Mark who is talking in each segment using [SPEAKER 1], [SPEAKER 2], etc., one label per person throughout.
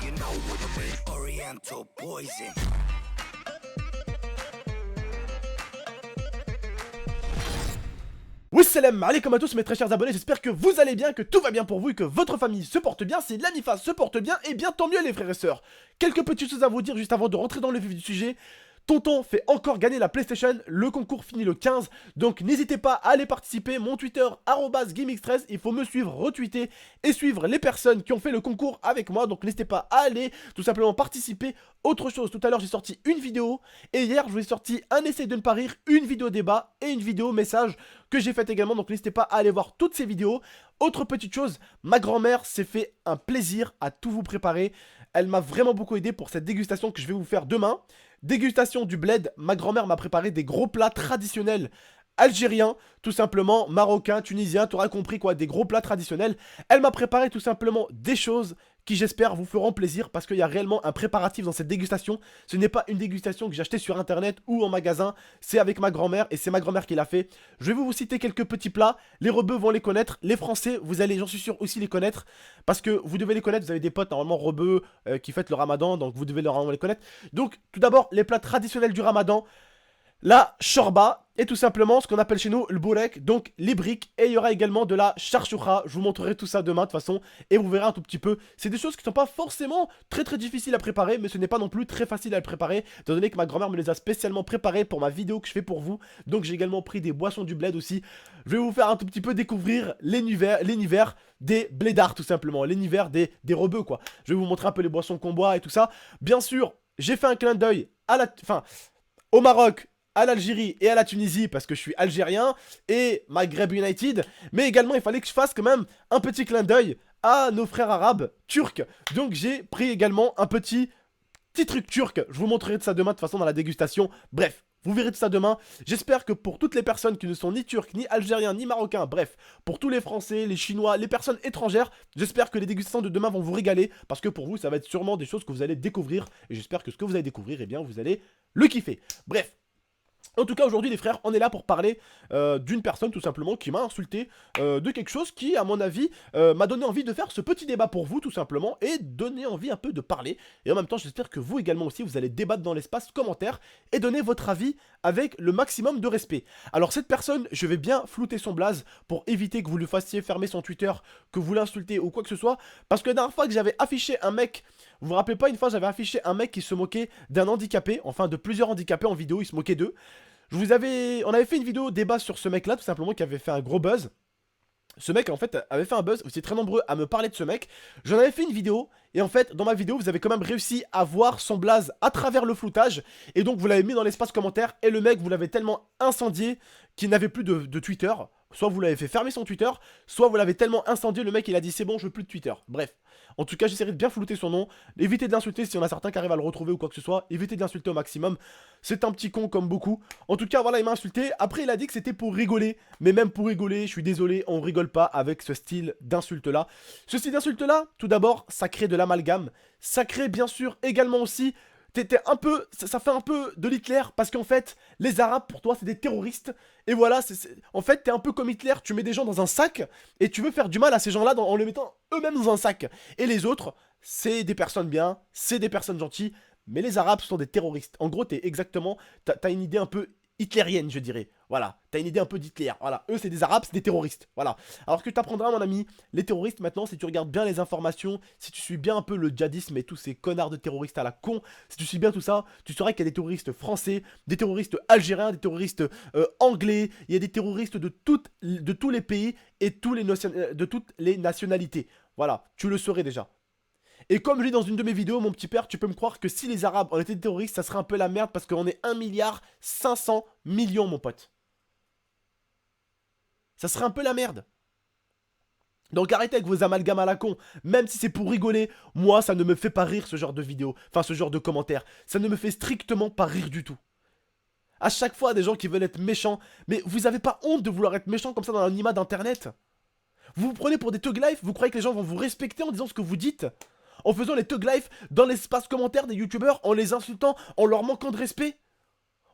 [SPEAKER 1] you know what I mean? Oriental poison.
[SPEAKER 2] Wassalam alaikum à tous mes très chers abonnés, j'espère que vous allez bien, que tout va bien pour vous et que votre famille se porte bien. Si l'Amifa se porte bien, et bien tant mieux les frères et sœurs. Quelques petites choses à vous dire juste avant de rentrer dans le vif du sujet. Tonton fait encore gagner la PlayStation, le concours finit le 15, donc n'hésitez pas à aller participer, mon Twitter @GameX13, il faut me suivre, retweeter et suivre les personnes qui ont fait le concours avec moi, donc n'hésitez pas à aller tout simplement participer. Autre chose, tout à l'heure j'ai sorti une vidéo, et hier je vous ai sorti un essai de ne pas rire, une vidéo débat et une vidéo message que j'ai faite également, donc n'hésitez pas à aller voir toutes ces vidéos. Autre petite chose, ma grand-mère s'est fait un plaisir à tout vous préparer, elle m'a vraiment beaucoup aidé pour cette dégustation que je vais vous faire demain. Dégustation du bled, ma grand-mère m'a préparé des gros plats traditionnels algériens, tout simplement, marocains, tunisiens, tu auras compris quoi, des gros plats traditionnels. Elle m'a préparé tout simplement des choses qui j'espère vous feront plaisir parce qu'il y a réellement un préparatif dans cette dégustation. Ce n'est pas une dégustation que j'ai achetée sur internet ou en magasin, c'est avec ma grand-mère et c'est ma grand-mère qui l'a fait. Je vais vous citer quelques petits plats, les rebeux vont les connaître, les français, vous allez, j'en suis sûr, aussi les connaître parce que vous devez les connaître, vous avez des potes normalement rebeux qui fêtent le ramadan, donc vous devez normalement les connaître. Donc tout d'abord, les plats traditionnels du ramadan. La shorba est tout simplement ce qu'on appelle chez nous le bourek, donc les briques, et il y aura également de la charchoucha, je vous montrerai tout ça demain de toute façon, et vous verrez un tout petit peu, c'est des choses qui ne sont pas forcément très difficiles à préparer, mais ce n'est pas non plus très facile à le préparer, étant donné que ma grand-mère me les a spécialement préparées pour ma vidéo que je fais pour vous, donc j'ai également pris des boissons du bled aussi, je vais vous faire un tout petit peu découvrir l'univers des blédards tout simplement, l'univers des rebeux quoi, je vais vous montrer un peu les boissons qu'on boit et tout ça, bien sûr, j'ai fait un clin d'œil à au Maroc, à l'Algérie et à la Tunisie parce que je suis algérien et Maghreb United, mais également il fallait que je fasse quand même un petit clin d'œil à nos frères arabes turcs, donc j'ai pris également un petit truc turc, je vous montrerai de ça demain de toute façon dans la dégustation, bref. Vous verrez tout ça demain, j'espère que pour toutes les personnes qui ne sont ni turcs, ni algériens, ni marocains, bref, pour tous les français, les chinois, les personnes étrangères, j'espère que les dégustations de demain vont vous régaler, parce que pour vous ça va être sûrement des choses que vous allez découvrir, et j'espère que ce que vous allez découvrir, eh bien vous allez le kiffer, bref. En tout cas aujourd'hui les frères, on est là pour parler d'une personne tout simplement qui m'a insulté de quelque chose qui à mon avis m'a donné envie de faire ce petit débat pour vous tout simplement et donner envie un peu de parler. Et en même temps j'espère que vous également aussi vous allez débattre dans l'espace commentaire et donner votre avis avec le maximum de respect. Alors cette personne, je vais bien flouter son blaze pour éviter que vous lui fassiez fermer son Twitter, que vous l'insultez ou quoi que ce soit. Parce que la dernière fois que j'avais affiché un mec, vous vous rappelez pas, une fois j'avais affiché un mec qui se moquait d'un handicapé, enfin de plusieurs handicapés en vidéo, il se moquait d'eux. On avait fait une vidéo débat sur ce mec là tout simplement qui avait fait un gros buzz. Ce mec en fait avait fait un buzz, vous étiez très nombreux à me parler de ce mec. J'en avais fait une vidéo et en fait dans ma vidéo vous avez quand même réussi à voir son blaze à travers le floutage. Et donc vous l'avez mis dans l'espace commentaire et le mec vous l'avez tellement incendié qu'il n'avait plus de Twitter. Soit vous l'avez fait fermer son Twitter, soit vous l'avez tellement incendié, le mec il a dit c'est bon je veux plus de Twitter. Bref, en tout cas j'essaierai de bien flouter son nom, évitez de l'insulter si on a certains qui arrivent à le retrouver ou quoi que ce soit, évitez de l'insulter au maximum, c'est un petit con comme beaucoup. En tout cas voilà il m'a insulté, après il a dit que c'était pour rigoler, mais même pour rigoler je suis désolé, on rigole pas avec ce style d'insulte là. Ce style d'insulte là, tout d'abord ça crée de l'amalgame, ça crée bien sûr également aussi... ça fait un peu de l'Hitler parce qu'en fait, les Arabes pour toi c'est des terroristes. Et voilà, en fait t'es un peu comme Hitler, tu mets des gens dans un sac et tu veux faire du mal à ces gens-là en les mettant eux-mêmes dans un sac. Et les autres, c'est des personnes bien, c'est des personnes gentilles, mais les Arabes sont des terroristes. En gros, t'as une idée un peu hitlérienne, je dirais. Voilà, t'as une idée un peu d'Hitler. Voilà, eux c'est des Arabes, c'est des terroristes. Voilà. Alors que t'apprendras, mon ami, les terroristes maintenant, si tu regardes bien les informations, si tu suis bien un peu le djihadisme et tous ces connards de terroristes à la con, si tu suis bien tout ça, tu sauras qu'il y a des terroristes français, des terroristes algériens, des terroristes anglais, il y a des terroristes de tous les pays et de toutes les nationalités. Voilà, tu le saurais déjà. Et comme je dis dans une de mes vidéos, mon petit père, tu peux me croire que si les Arabes en étaient des terroristes, ça serait un peu la merde parce qu'on est 1,5 milliard, mon pote. Ça serait un peu la merde. Donc arrêtez avec vos amalgames à la con. Même si c'est pour rigoler, moi ça ne me fait pas rire ce genre de vidéo. Enfin ce genre de commentaires. Ça ne me fait strictement pas rire du tout. À chaque fois des gens qui veulent être méchants. Mais vous avez pas honte de vouloir être méchant comme ça dans l'anonymat d'internet? Vous vous prenez pour des thug life? Vous croyez que les gens vont vous respecter en disant ce que vous dites? En faisant les thug life dans l'espace commentaire des youtubeurs, en les insultant, en leur manquant de respect,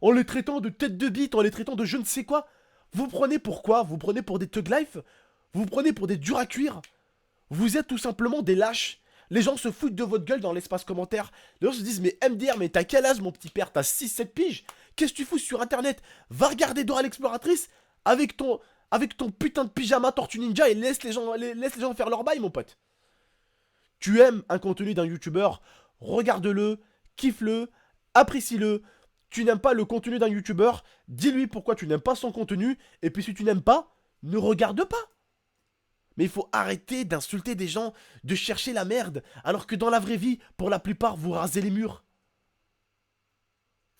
[SPEAKER 2] en les traitant de tête de bite, en les traitant de je ne sais quoi. Vous prenez pour quoi? Vous prenez pour des thug life? Vous prenez pour des durs à cuire? Vous êtes tout simplement des lâches. Les gens se foutent de votre gueule dans l'espace commentaire. Les gens se disent, mais MDR, mais t'as quel âge mon petit père? T'as 6-7 piges? Qu'est-ce que tu fous sur internet? Va regarder Dora l'exploratrice avec ton putain de pyjama Tortue Ninja et laisse les gens faire leur bail, mon pote. Tu aimes un contenu d'un youtubeur, regarde-le, kiffe-le, apprécie-le. Tu n'aimes pas le contenu d'un youtubeur, dis-lui pourquoi tu n'aimes pas son contenu, et puis si tu n'aimes pas, ne regarde pas. Mais il faut arrêter d'insulter des gens, de chercher la merde, alors que dans la vraie vie, pour la plupart, vous rasez les murs.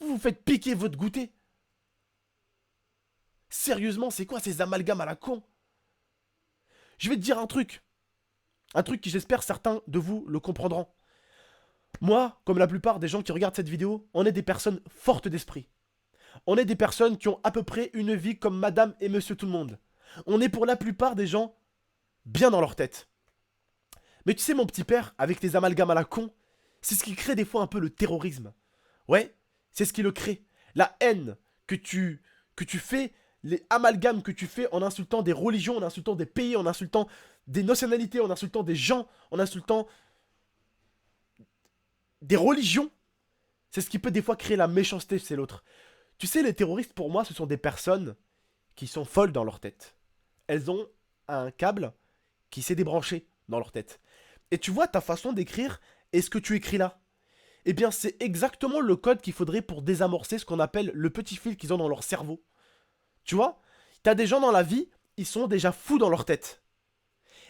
[SPEAKER 2] Vous vous faites piquer votre goûter. Sérieusement, c'est quoi ces amalgames à la con? Je vais te dire un truc qui j'espère certains de vous le comprendront. Moi, comme la plupart des gens qui regardent cette vidéo, on est des personnes fortes d'esprit. On est des personnes qui ont à peu près une vie comme madame et monsieur tout le monde. On est pour la plupart des gens bien dans leur tête. Mais tu sais mon petit père, avec tes amalgames à la con, c'est ce qui crée des fois un peu le terrorisme. Ouais, c'est ce qui le crée. La haine que tu fais, les amalgames que tu fais en insultant des religions, en insultant des pays, en insultant des nationalités, en insultant des gens, en insultant des religions, c'est ce qui peut des fois créer la méchanceté chez l'autre. Tu sais, les terroristes, pour moi, ce sont des personnes qui sont folles dans leur tête. Elles ont un câble qui s'est débranché dans leur tête. Et tu vois, ta façon d'écrire et ce que tu écris là, eh bien, c'est exactement le code qu'il faudrait pour désamorcer ce qu'on appelle le petit fil qu'ils ont dans leur cerveau. Tu vois, t'as des gens dans la vie, ils sont déjà fous dans leur tête.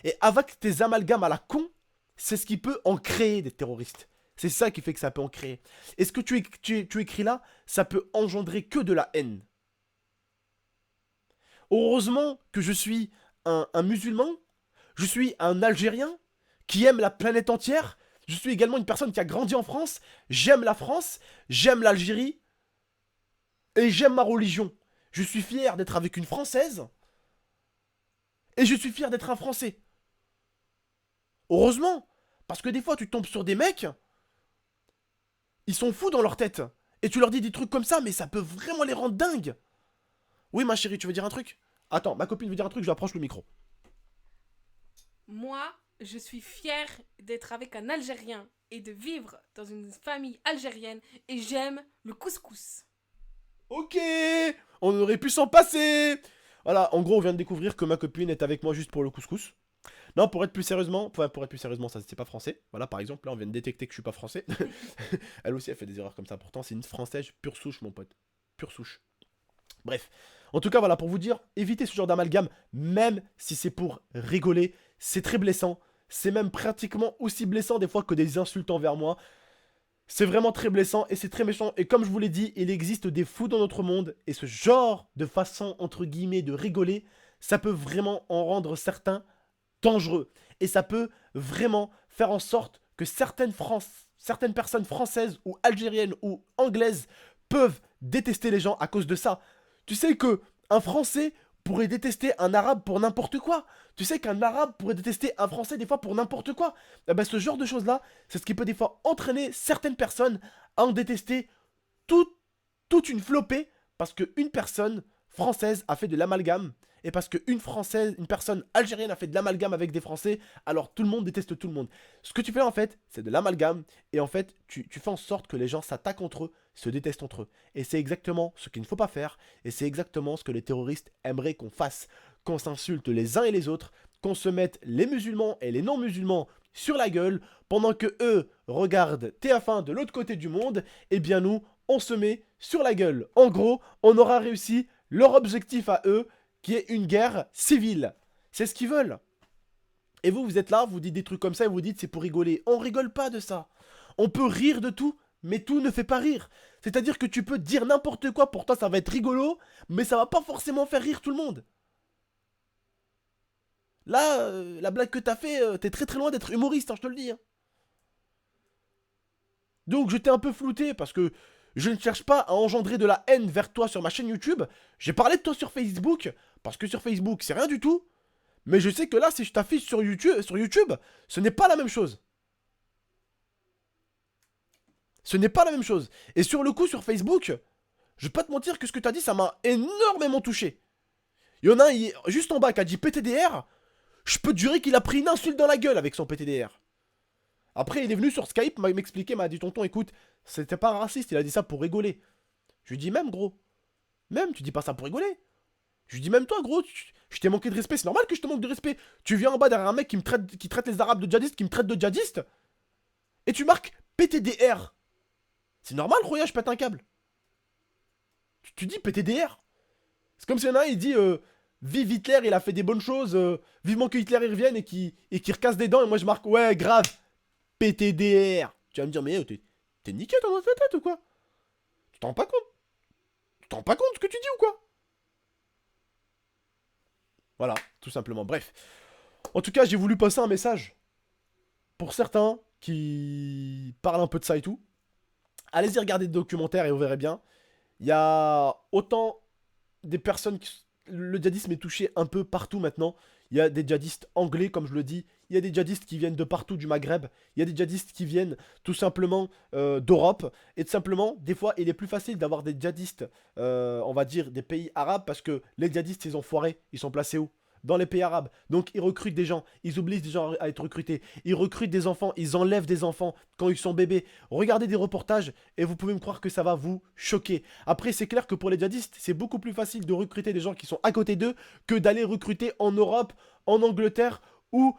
[SPEAKER 2] Et avec tes amalgames à la con, c'est ce qui peut en créer des terroristes. C'est ça qui fait que ça peut en créer. Et ce que tu écris là, ça peut engendrer que de la haine. Heureusement que je suis un musulman, je suis un Algérien qui aime la planète entière, je suis également une personne qui a grandi en France, j'aime la France, j'aime l'Algérie, et j'aime ma religion. Je suis fier d'être avec une Française, et je suis fier d'être un Français. Heureusement, parce que des fois tu tombes sur des mecs, ils sont fous dans leur tête, et tu leur dis des trucs comme ça, mais ça peut vraiment les rendre dingues. Oui ma chérie, tu veux dire un truc? Attends, ma copine veut dire un truc, je lui approche le micro.
[SPEAKER 3] Moi, je suis fière d'être avec un Algérien et de vivre dans une famille algérienne et j'aime le couscous.
[SPEAKER 2] Ok, on aurait pu s'en passer. Voilà, en gros, on vient de découvrir que ma copine est avec moi juste pour le couscous. Non, pour être plus sérieusement, ça c'est pas français. Voilà, par exemple, là on vient de détecter que je suis pas français. Elle aussi, elle fait des erreurs comme ça. Pourtant, c'est une française pure souche, mon pote. Pure souche. Bref. En tout cas, voilà, pour vous dire, évitez ce genre d'amalgame, même si c'est pour rigoler. C'est très blessant. C'est même pratiquement aussi blessant des fois que des insultes envers moi. C'est vraiment très blessant et c'est très méchant. Et comme je vous l'ai dit, il existe des fous dans notre monde. Et ce genre de façon, entre guillemets, de rigoler, ça peut vraiment en rendre certains dangereux. Et ça peut vraiment faire en sorte que certaines personnes françaises ou algériennes ou anglaises peuvent détester les gens à cause de ça. Tu sais que un Français pourrait détester un Arabe pour n'importe quoi. Tu sais qu'un Arabe pourrait détester un Français des fois pour n'importe quoi. Eh ben, ce genre de choses-là, c'est ce qui peut des fois entraîner certaines personnes à en détester toute une flopée parce qu'une personne française a fait de l'amalgame et parce qu'une personne algérienne a fait de l'amalgame avec des Français, alors tout le monde déteste tout le monde. Ce que tu fais en fait, c'est de l'amalgame et en fait, tu fais en sorte que les gens s'attaquent entre eux, se détestent entre eux. Et c'est exactement ce qu'il ne faut pas faire et c'est exactement ce que les terroristes aimeraient qu'on fasse. Qu'on s'insulte les uns et les autres, qu'on se mette les musulmans et les non-musulmans sur la gueule, pendant que eux regardent TF1 de l'autre côté du monde, et bien nous, on se met sur la gueule. En gros, on aura réussi leur objectif à eux, qui est une guerre civile. C'est ce qu'ils veulent. Et vous êtes là, vous dites des trucs comme ça et vous dites c'est pour rigoler. On rigole pas de ça. On peut rire de tout, mais tout ne fait pas rire. C'est-à-dire que tu peux dire n'importe quoi, pour toi ça va être rigolo, mais ça va pas forcément faire rire tout le monde. Là, la blague que t'as fait, t'es très très loin d'être humoriste, hein, je te le dis. Hein. Donc je t'ai un peu flouté parce que je ne cherche pas à engendrer de la haine vers toi sur ma chaîne YouTube. J'ai parlé de toi sur Facebook, parce que sur Facebook, c'est rien du tout. Mais je sais que là, si je t'affiche sur YouTube, ce n'est pas la même chose. Ce n'est pas la même chose. Et sur le coup, sur Facebook, je vais pas te mentir que ce que tu as dit, ça m'a énormément touché. Il y en a un juste en bas qui a dit PTDR. Je peux te jurer qu'il a pris une insulte dans la gueule avec son PTDR. Après, il est venu sur Skype, m'a m'expliqué, m'a dit tonton, écoute, c'était pas raciste, il a dit ça pour rigoler. Je lui dis même, gros. Même, tu dis pas ça pour rigoler. Je lui dis même toi, gros, je t'ai manqué de respect, c'est normal que je te manque de respect. Tu viens en bas derrière un mec qui traite les Arabes de djihadistes, qui me traite de djihadistes, et tu marques PTDR. C'est normal, Roya, je pète un câble. Tu dis PTDR. C'est comme si un il dit vive Hitler, il a fait des bonnes choses, vivement que Hitler il revienne et qu'il recasse des dents, et moi je marque ouais, grave, PTDR. Tu vas me dire, mais t'es niqué dans ta tête ou quoi? Tu t'en rends pas compte? Tu t'en rends pas compte de ce que tu dis ou quoi? Voilà, tout simplement. Bref. En tout cas, j'ai voulu passer un message pour certains qui parlent un peu de ça et tout. Allez-y regarder des documentaires et vous verrez bien. Il y a autant des personnes qui... Le djihadisme est touché un peu partout maintenant. Il y a des djihadistes anglais, comme je le dis. Il y a des djihadistes qui viennent de partout du Maghreb. Il y a des djihadistes qui viennent tout simplement d'Europe. Et tout simplement, des fois, il est plus facile d'avoir des djihadistes, on va dire, des pays arabes. Parce que les djihadistes, ils ont foiré. Ils sont placés où? Dans les pays arabes. Donc ils recrutent des gens, ils obligent des gens à être recrutés, ils recrutent des enfants, ils enlèvent des enfants quand ils sont bébés. Regardez des reportages et vous pouvez me croire que ça va vous choquer. Après c'est clair que pour les djihadistes, c'est beaucoup plus facile de recruter des gens qui sont à côté d'eux que d'aller recruter en Europe, en Angleterre ou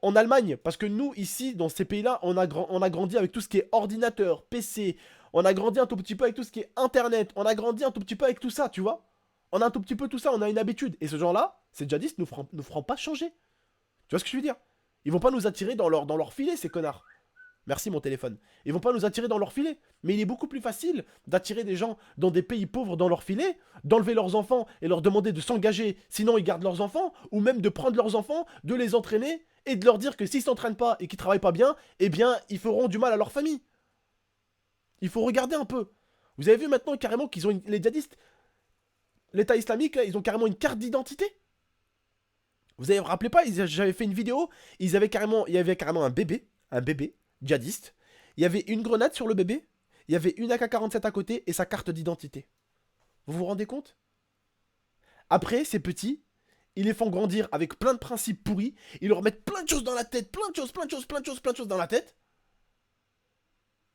[SPEAKER 2] en Allemagne. Parce que nous ici, dans ces pays-là, on a grandi avec tout ce qui est ordinateur, PC, on a grandi un tout petit peu avec tout ce qui est internet, on a grandi un tout petit peu avec tout ça, tu vois. On a un tout petit peu tout ça, on a une habitude. Et ce genre-là, ces djihadistes nous feront pas changer. Tu vois ce que je veux dire? Ils vont pas nous attirer dans leur filet, ces connards. Merci mon téléphone. Ils vont pas nous attirer dans leur filet. Mais il est beaucoup plus facile d'attirer des gens dans des pays pauvres dans leur filet, d'enlever leurs enfants et leur demander de s'engager, sinon ils gardent leurs enfants, ou même de prendre leurs enfants, de les entraîner, et de leur dire que s'ils s'entraînent pas et qu'ils travaillent pas bien, eh bien, ils feront du mal à leur famille. Il faut regarder un peu. Vous avez vu maintenant carrément qu'ils ont les djihadistes... L'État islamique, là, ils ont carrément une carte d'identité. Vous vous rappelez pas, j'avais fait une vidéo, il y avait carrément un bébé djihadiste. Il y avait une grenade sur le bébé, il y avait une AK-47 à côté et sa carte d'identité. Vous vous rendez compte? Après, ces petits, ils les font grandir avec plein de principes pourris, ils leur mettent plein de choses dans la tête, plein de choses dans la tête.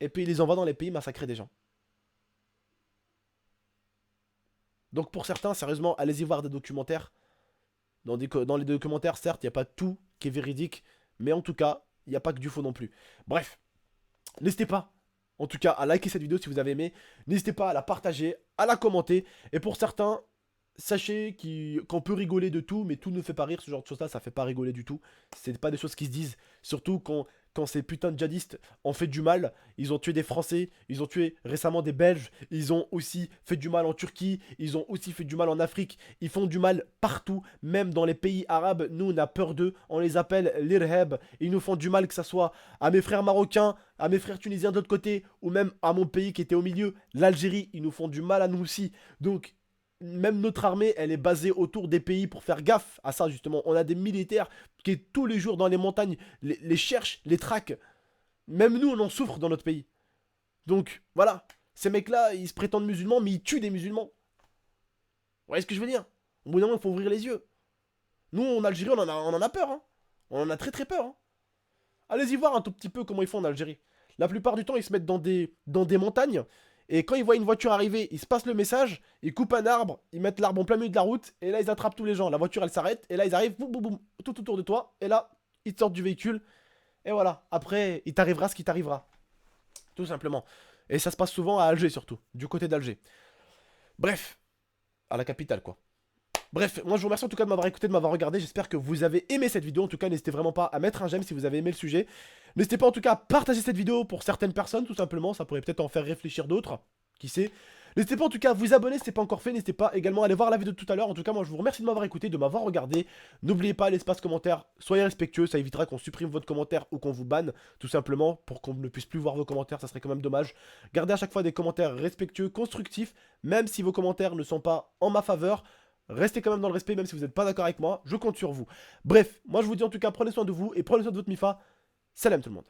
[SPEAKER 2] Et puis ils les envoient dans les pays massacrer des gens. Donc pour certains, sérieusement, allez-y voir des documentaires. Dans les documentaires, certes, il n'y a pas tout qui est véridique. Mais en tout cas, il n'y a pas que du faux non plus. Bref, n'hésitez pas, en tout cas, à liker cette vidéo si vous avez aimé. N'hésitez pas à la partager, à la commenter. Et pour certains, sachez qu'on peut rigoler de tout, mais tout ne fait pas rire. Ce genre de choses-là, ça fait pas rigoler du tout. C'est pas des choses qui se disent. Surtout quand ces putains de djihadistes ont fait du mal. Ils ont tué des Français, ils ont tué récemment des Belges, ils ont aussi fait du mal en Turquie, ils ont aussi fait du mal en Afrique. Ils font du mal partout, même dans les pays arabes. Nous, on a peur d'eux, on les appelle l'Irhab. Ils nous font du mal, que ça soit à mes frères marocains, à mes frères tunisiens de l'autre côté, ou même à mon pays qui était au milieu, l'Algérie. Ils nous font du mal à nous aussi. Donc... même notre armée, elle est basée autour des pays pour faire gaffe à ça, justement. On a des militaires qui, tous les jours, dans les montagnes, les cherchent, les traquent. Même nous, on en souffre dans notre pays. Donc, voilà. Ces mecs-là, ils se prétendent musulmans, mais ils tuent des musulmans. Vous voyez ce que je veux dire? Au bout d'un moment, il faut ouvrir les yeux. Nous, en Algérie, on en a peur. Hein. On en a très très peur. Hein. Allez-y voir un tout petit peu comment ils font en Algérie. La plupart du temps, ils se mettent dans des montagnes. Et quand ils voient une voiture arriver, ils se passent le message, ils coupent un arbre, ils mettent l'arbre en plein milieu de la route, et là ils attrapent tous les gens. La voiture elle s'arrête, et là ils arrivent, boum boum boum, tout autour de toi, et là ils te sortent du véhicule, et voilà. Après, il t'arrivera ce qui t'arrivera. Tout simplement. Et ça se passe souvent à Alger surtout, du côté d'Alger. Bref, à la capitale quoi. Bref, moi je vous remercie en tout cas de m'avoir écouté, de m'avoir regardé. J'espère que vous avez aimé cette vidéo. En tout cas, n'hésitez vraiment pas à mettre un j'aime si vous avez aimé le sujet. N'hésitez pas en tout cas à partager cette vidéo pour certaines personnes, tout simplement. Ça pourrait peut-être en faire réfléchir d'autres. Qui sait. N'hésitez pas en tout cas à vous abonner si ce n'est pas encore fait. N'hésitez pas également à aller voir la vidéo de tout à l'heure. En tout cas, moi je vous remercie de m'avoir écouté, de m'avoir regardé. N'oubliez pas l'espace commentaire. Soyez respectueux. Ça évitera qu'on supprime votre commentaire ou qu'on vous banne. Tout simplement pour qu'on ne puisse plus voir vos commentaires. Ça serait quand même dommage. Gardez à chaque fois des commentaires respectueux, constructifs. Même si vos commentaires ne sont pas en ma faveur. Restez quand même dans le respect, même si vous n'êtes pas d'accord avec moi, je compte sur vous. Bref, moi je vous dis en tout cas, prenez soin de vous et prenez soin de votre Mifa. Salam tout le monde.